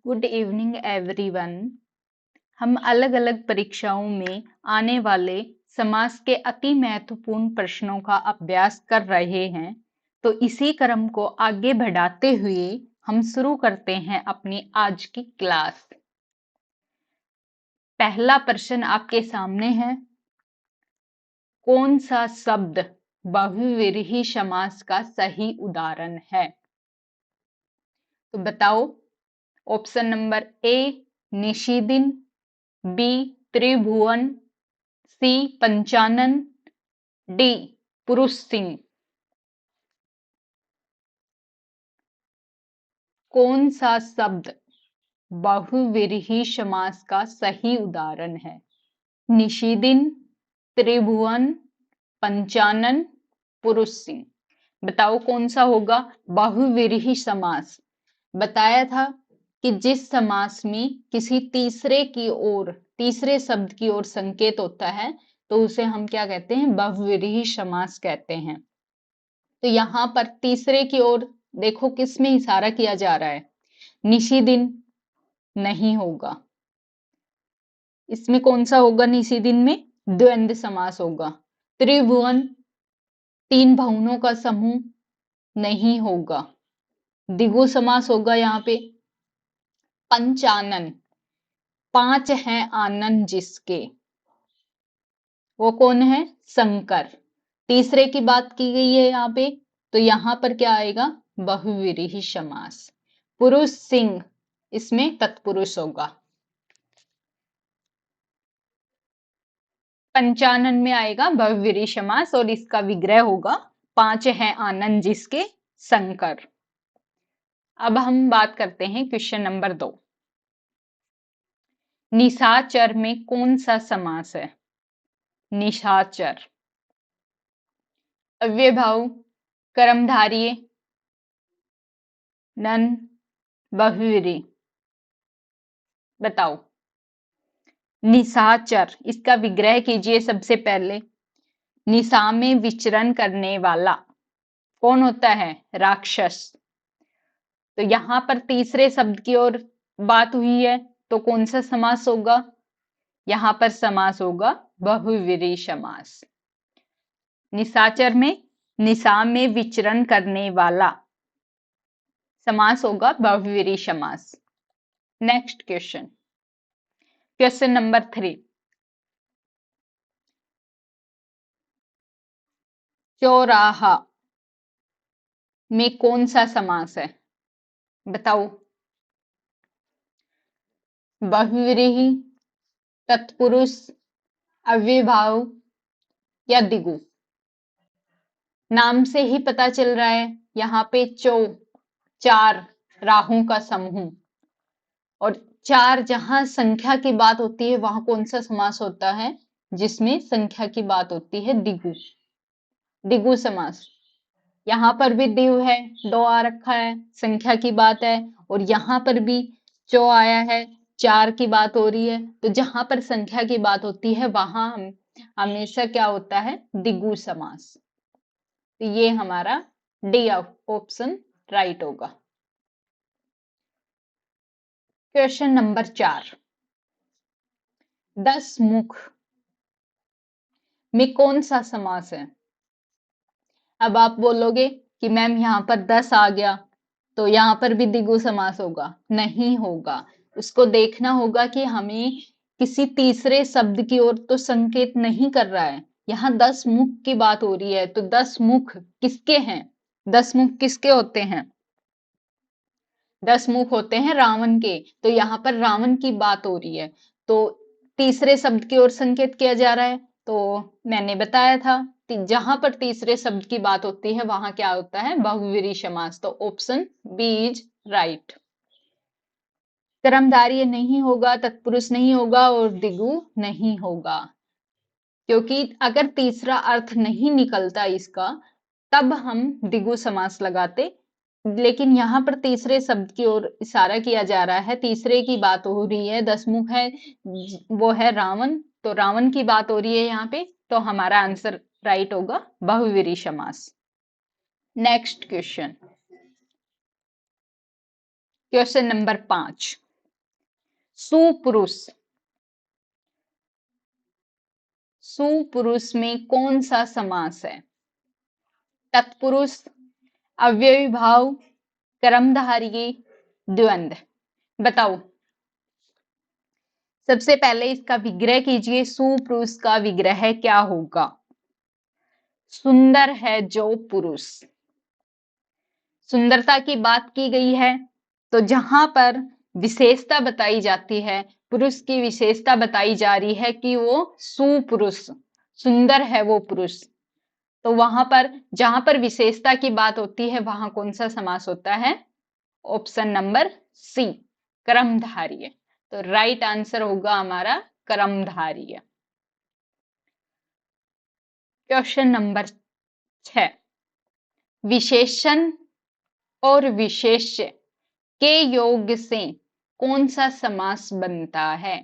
Good evening everyone. हम अलग अलग परीक्षाओं में आने वाले समास के अति महत्वपूर्ण प्रश्नों का अभ्यास कर रहे हैं। तो इसी क्रम को आगे बढ़ाते हुए हम शुरू करते हैं अपनी आज की क्लास। पहला प्रश्न आपके सामने है, कौन सा शब्द बहुव्रीहि समास का सही उदाहरण है? तो बताओ। ऑप्शन नंबर ए निशिदिन, बी त्रिभुवन, सी पंचानन, डी पुरुष सिंह। कौन सा शब्द बहुव्रीहि समास का सही उदाहरण है? निशिदिन, त्रिभुवन, पंचानन, पुरुष सिंह। बताओ कौन सा होगा बहुव्रीहि समास। बताया था कि जिस समास में किसी तीसरे शब्द की ओर संकेत होता है तो उसे हम क्या कहते हैं? बहुव्रीहि समास कहते हैं। तो यहाँ पर तीसरे की ओर देखो किस में इशारा किया जा रहा है? निशिदिन नहीं होगा। इसमें कौन सा होगा? निशिदिन में द्वंद्व समास होगा। त्रिभुवन तीन भवनों का समूह नहीं होगा, द्विगु समास होगा यहाँ पे। पंचानन पांच हैं आनंद जिसके, वो कौन है? शंकर। तीसरे की बात की गई है यहाँ पे, तो यहाँ पर क्या आएगा? बहुव्रीहि समास। पुरुष सिंह इसमें तत्पुरुष होगा। पंचानन में आएगा बहुव्रीहि समास और इसका विग्रह होगा पांच हैं आनंद जिसके शंकर। अब हम बात करते हैं क्वेश्चन नंबर 2। निशाचर में कौन सा समास है? निशाचर अव्ययभाव, कर्मधारय, नन, बहुव्रीहि। बताओ। निशाचर इसका विग्रह कीजिए। सबसे पहले निशा में विचरण करने वाला कौन होता है? राक्षस। तो यहां पर तीसरे शब्द की ओर बात हुई है तो कौन सा समास होगा? यहां पर समास होगा बहुव्रीहि समास। निशाचर में निशा में विचरण करने वाला समास होगा बहुव्रीहि समास। Next question, question number 3। चौराहा में कौन सा समास है? बताओ। बहुव्रीहि, तत्पुरुष, अव्ययभाव या द्विगु? नाम से ही पता चल रहा है यहाँ पे चार राहों का समूह, और चार जहां संख्या की बात होती है वहां कौन सा समास होता है? जिसमें संख्या की बात होती है द्विगु, द्विगु समास। यहाँ पर भी द्विगु है, दो आ रखा है, संख्या की बात है, और यहाँ पर भी चौ आया है, चार की बात हो रही है। तो जहां पर संख्या की बात होती है वहां हमेशा क्या होता है? द्विगु समास। तो ये हमारा डी ऑप्शन राइट होगा। Question number 4। 10 मुख में कौन सा समास है? अब आप बोलोगे कि मैम यहाँ पर 10 आ गया तो यहाँ पर भी द्विगु समास होगा। नहीं होगा। उसको देखना होगा कि हमें किसी तीसरे शब्द की ओर तो संकेत नहीं कर रहा है। यहाँ 10 मुख की बात हो रही है, तो 10 मुख किसके हैं? 10 मुख किसके होते हैं? 10 मुख होते हैं रावण के। तो यहाँ पर रावण की बात हो रही है, तो तीसरे शब्द की ओर संकेत किया जा रहा है। तो मैंने बताया था जहां पर तीसरे शब्द की बात होती है वहां क्या होता है? बहुव्रीहि समास। तो ऑप्शन बी इज राइट। कर्मधारय नहीं होगा, तत्पुरुष नहीं होगा और द्विगु नहीं होगा, क्योंकि अगर तीसरा अर्थ नहीं निकलता इसका तब हम द्विगु समास लगाते। लेकिन यहाँ पर तीसरे शब्द की ओर इशारा किया जा रहा है, तीसरे की बात हो रही है, 10 मुख है, वो है रावण। तो रावण की बात हो रही है यहाँ पे, तो हमारा आंसर राइट होगा बहुव्रीहि समास। Next question, question number 5। सुपुरुष, सुपुरुष में कौन सा समास है? तत्पुरुष, अव्ययी भाव, कर्मधारय, द्वंद्व। बताओ। सबसे पहले इसका विग्रह कीजिए। सुपुरुष का विग्रह क्या होगा? सुंदर है जो पुरुष। सुंदरता की बात की गई है, तो जहां पर विशेषता बताई जाती है, पुरुष की विशेषता बताई जा रही है कि वो सुपुरुष, सुंदर है वो पुरुष, तो वहां पर जहां पर विशेषता की बात होती है वहां कौन सा समास होता है? ऑप्शन नंबर सी, कर्मधारय। तो राइट आंसर होगा हमारा कर्मधारय। क्वेश्चन नंबर 6, विशेषण और विशेष्य के योग से कौन सा समास बनता है?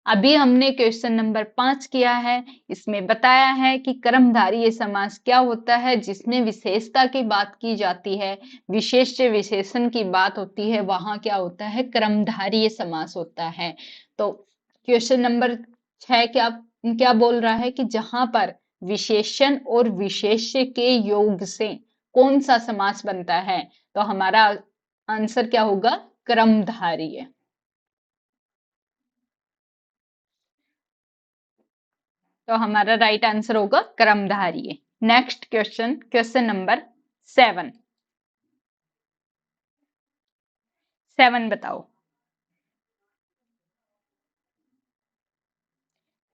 अभी हमने क्वेश्चन नंबर 5 किया है, इसमें बताया है कि कर्मधारय समास क्या होता है, जिसमें विशेषता की बात की जाती है, विशेष्य विशेषण की बात होती है, वहां क्या होता है? कर्मधारय समास होता है। तो क्वेश्चन नंबर 6 क्या क्या बोल रहा है कि जहां पर विशेषण और विशेष्य के योग से कौन सा समास बनता है, तो हमारा आंसर क्या होगा? कर्मधारय। तो हमारा राइट आंसर होगा कर्मधारय। Next question, question number 7। 7 बताओ।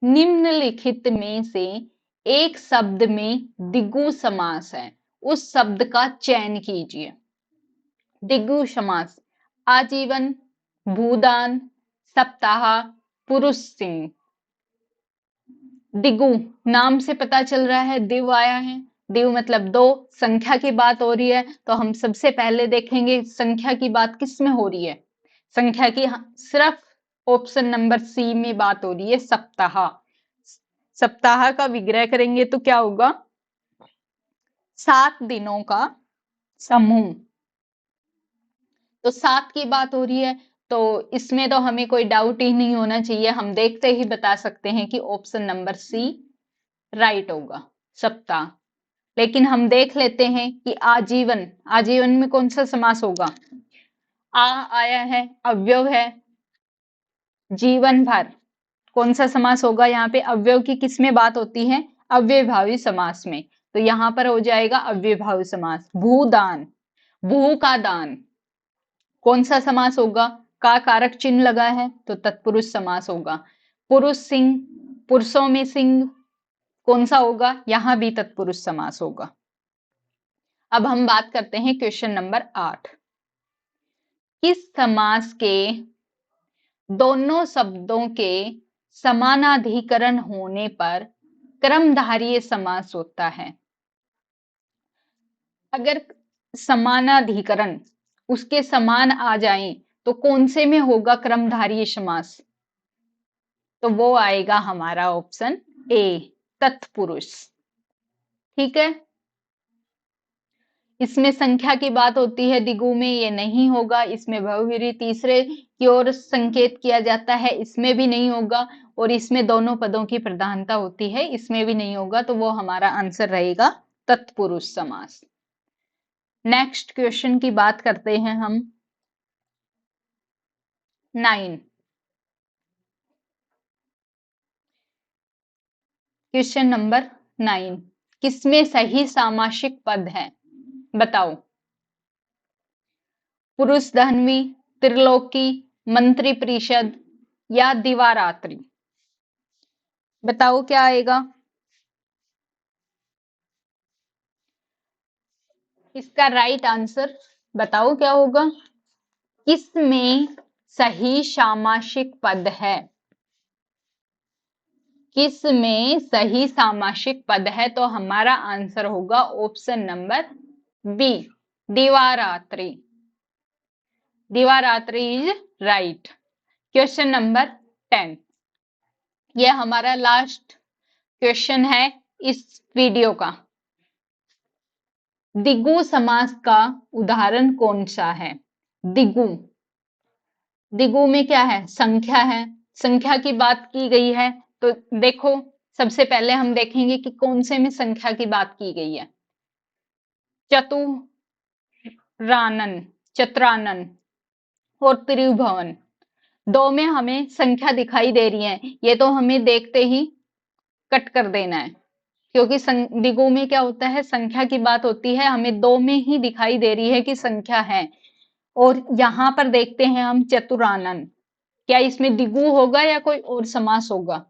निम्नलिखित में से एक शब्द में द्विगु समास है, उस शब्द का चयन कीजिए। द्विगु समास: आजीवन, भूदान, सप्ताह, पुरुष सिंह। दिगु नाम से पता चल रहा है, दिव आया है, दिव मतलब दो, संख्या की बात हो रही है, तो हम सबसे पहले देखेंगे संख्या की बात किस में हो रही है। संख्या की सिर्फ ऑप्शन नंबर सी में बात हो रही है, सप्ताह। सप्ताह का विग्रह करेंगे तो क्या होगा? 7 दिनों का समूह। तो 7 की बात हो रही है, तो इसमें तो हमें कोई डाउट ही नहीं होना चाहिए, हम देखते ही बता सकते हैं कि ऑप्शन नंबर सी राइट होगा, सप्ताह। लेकिन हम देख लेते हैं कि आजीवन, आजीवन में कौन सा समास होगा? आ आया है, अव्यव है, जीवन भर, कौन सा समास होगा? यहाँ पे अव्यव की किस में बात होती है? अव्ययभावी समास में। तो यहाँ पर हो जाएगा अव्ययभावी समास। भूदान, भू का दान, कौन सा समास होगा? का कारक चिन्ह लगा है तो तत्पुरुष समास होगा। पुरुष सिंह, पुरुषों में सिंह, कौन सा होगा? यहां भी तत्पुरुष समास होगा। अब हम बात करते हैं क्वेश्चन नंबर 8। किस समास के दोनों शब्दों के समानाधिकरण होने पर कर्मधारय समास होता है? अगर समानाधिकरण उसके समान आ जाएं तो कौन से में होगा कर्मधारय समास? तो वो आएगा हमारा ऑप्शन ए, तत्पुरुष। ठीक है, इसमें संख्या की बात होती है, दिगु में ये नहीं होगा, इसमें बहुव्रीहि तीसरे की ओर संकेत किया जाता है, इसमें भी नहीं होगा, और इसमें दोनों पदों की प्रधानता होती है, इसमें भी नहीं होगा, तो वो हमारा आंसर रहेगा तत्पुरुष समास। नेक्स्ट क्वेश्चन की बात करते हैं हम 9। क्वेश्चन नंबर 9, किसमें सही सामासिक पद है? बताओ। पुरुष धन्वी, त्रिलोकी, मंत्री परिषद या दिवारात्रि। बताओ क्या आएगा? इसका राइट आंसर बताओ क्या होगा? किसमें सही सामासिक पद है? किस में सही सामासिक पद है? तो हमारा आंसर होगा ऑप्शन नंबर बी, दिवारात्रि। दिवारात्रि इज राइट। क्वेश्चन नंबर 10, यह हमारा लास्ट क्वेश्चन है इस वीडियो का। द्विगु समास का उदाहरण कौन सा है? द्विगु, दिगु में क्या है? संख्या है, संख्या की बात की गई है। तो देखो, सबसे पहले हम देखेंगे कि कौन से में संख्या की बात की गई है। चतुरानन, चतुरानन और त्रिभुवन, दो में हमें संख्या दिखाई दे रही है, ये तो हमें देखते ही कट कर देना है, क्योंकि दिगु में क्या होता है, संख्या की बात होती है, हमें दो में ही दिखाई दे रही है कि संख्या है। और यहाँ पर देखते हैं हम चतुरानन, क्या इसमें दिगु होगा या कोई और समास होगा?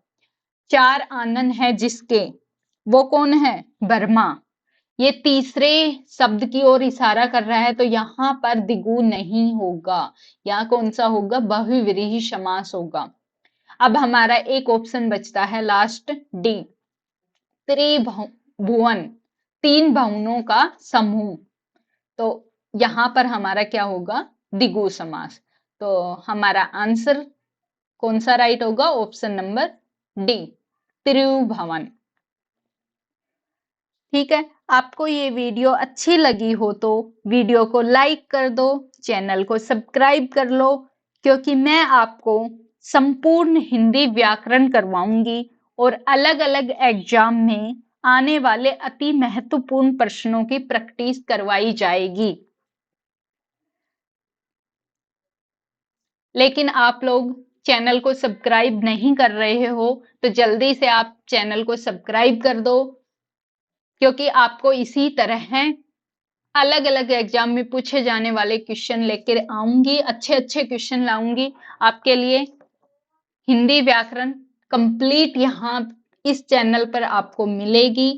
चार आनन है जिसके, वो कौन है? ब्रह्मा। ये तीसरे शब्द की ओर इशारा कर रहा है, तो यहाँ पर दिगु नहीं होगा, यहाँ कौन सा होगा? बहुव्रीहि समास होगा। अब हमारा एक ऑप्शन बचता है लास्ट, डी, त्रिभुवन, तीन भवनों का समूह। तो यहाँ पर हमारा क्या होगा? दिगु समास। तो हमारा आंसर कौन सा राइट होगा? ऑप्शन नंबर डी, त्रिभुवन। ठीक है, आपको ये वीडियो अच्छी लगी हो तो वीडियो को लाइक कर दो, चैनल को सब्सक्राइब कर लो, क्योंकि मैं आपको संपूर्ण हिंदी व्याकरण करवाऊंगी और अलग अलग एग्जाम में आने वाले अति महत्वपूर्ण प्रश्नों की प्रैक्टिस करवाई जाएगी। लेकिन आप लोग चैनल को सब्सक्राइब नहीं कर रहे हो, तो जल्दी से आप चैनल को सब्सक्राइब कर दो, क्योंकि आपको इसी तरह अलग अलग एग्जाम में पूछे जाने वाले क्वेश्चन लेकर आऊंगी, अच्छे अच्छे क्वेश्चन लाऊंगी आपके लिए। हिंदी व्याकरण कंप्लीट यहाँ इस चैनल पर आपको मिलेगी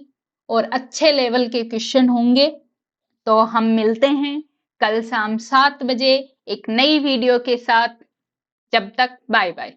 और अच्छे लेवल के क्वेश्चन होंगे। तो हम मिलते हैं कल शाम 7 बजे एक नई वीडियो के साथ। जब तक बाय बाय।